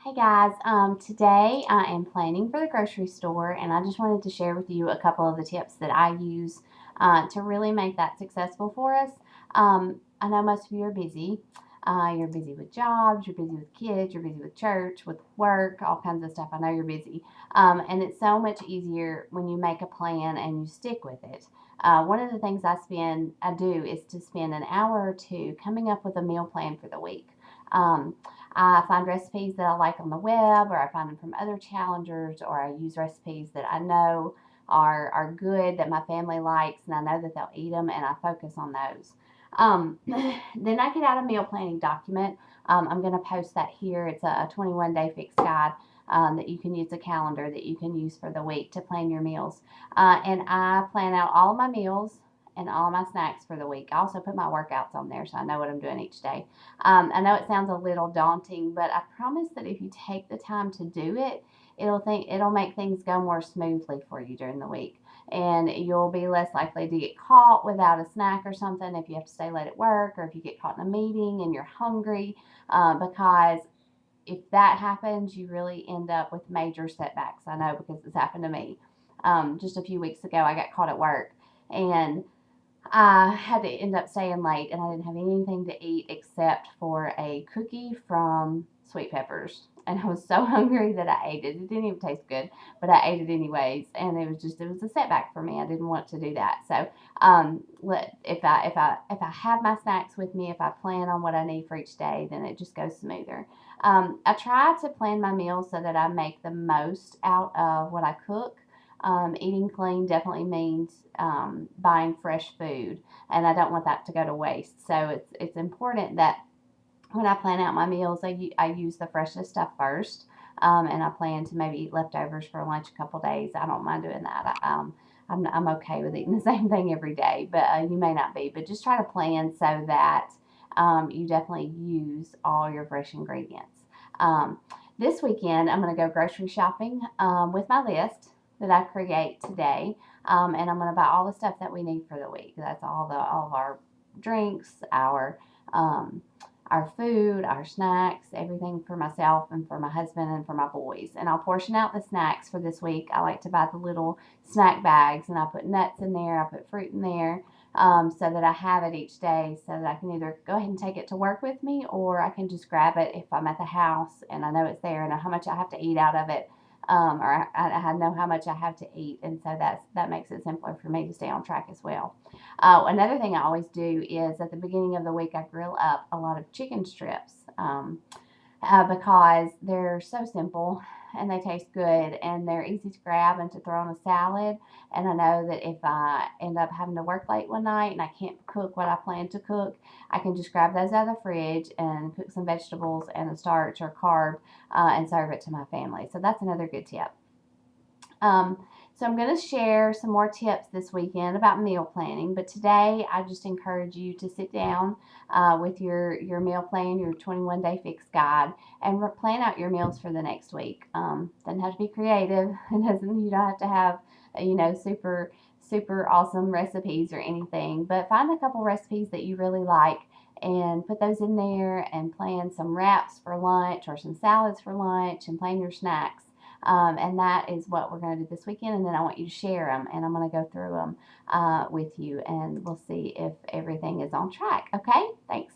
Hey guys, today I am planning for the grocery store and I just wanted to share with you a couple of the tips that I use to really make that successful for us. I know most of you are busy. You're busy with jobs, you're busy with kids, you're busy with church, with work, all kinds of stuff. I know you're busy. And it's so much easier when you make a plan and you stick with it. One of the things I do is to spend an hour or two coming up with a meal plan for the week. Um, I find recipes that I like on the web, or I find them from other challengers, or I use recipes that I know are good that my family likes, and I know that they'll eat them, and I focus on those. Then I get out a meal planning document. I'm going to post that here. It's a 21-day fix guide that you can use, a calendar that you can use for the week to plan your meals. And I plan out all of my meals and all of my snacks for the week. I also put my workouts on there so I know what I'm doing each day. I know it sounds a little daunting, but I promise that if you take the time to do it, it'll make things go more smoothly for you during the week, and you'll be less likely to get caught without a snack or something if you have to stay late at work, or if you get caught in a meeting and you're hungry, because if that happens, you really end up with major setbacks. I know because it's happened to me. Just a few weeks ago, I got caught at work, and I had to end up staying late, and I didn't have anything to eat except for a cookie from Sweet Peppers. And I was so hungry that I ate it. It didn't even taste good, but I ate it anyways. And it was a setback for me. I didn't want to do that. So, if I have my snacks with me, if I plan on what I need for each day, then it just goes smoother. I try to plan my meals so that I make the most out of what I cook. Eating clean definitely means buying fresh food, and I don't want that to go to waste. So it's important that when I plan out my meals, I use the freshest stuff first, and I plan to maybe eat leftovers for lunch a couple days. I don't mind doing that. I'm okay with eating the same thing every day, but you may not be. But just try to plan so that you definitely use all your fresh ingredients. Um, this weekend, I'm going to go grocery shopping with my list that I create today, and I'm going to buy all the stuff that we need for the week. That's all of our drinks, um, our food, our snacks, everything for myself and for my husband and for my boys. And I'll portion out the snacks for this week. I like to buy the little snack bags, and I put nuts in there, I put fruit in there, so that I have it each day, so that I can either go ahead and take it to work with me, or I can just grab it if I'm at the house and I know it's there and I know how much I have to eat out of it. Or I know how much I have to eat, and so that makes it simpler for me to stay on track as well. Another thing I always do is at the beginning of the week, I grill up a lot of chicken strips, because they're so simple and they taste good and they're easy to grab and to throw on a salad. And I know that if I end up having to work late one night and I can't cook what I plan to cook, I can just grab those out of the fridge and cook some vegetables and a starch or carb, and serve it to my family. So that's another good tip. Um, so I'm going to share some more tips this weekend about meal planning, but today I just encourage you to sit down with your meal plan, your 21-day fix guide, and plan out your meals for the next week. Doesn't have to be creative. It doesn't. You don't have to have super awesome recipes or anything, but find a couple recipes that you really like and put those in there, and plan some wraps for lunch or some salads for lunch, and plan your snacks. And that is what we're going to do this weekend. And then I want you to share them, and I'm going to go through them with you, and we'll see if everything is on track. Okay? Thanks.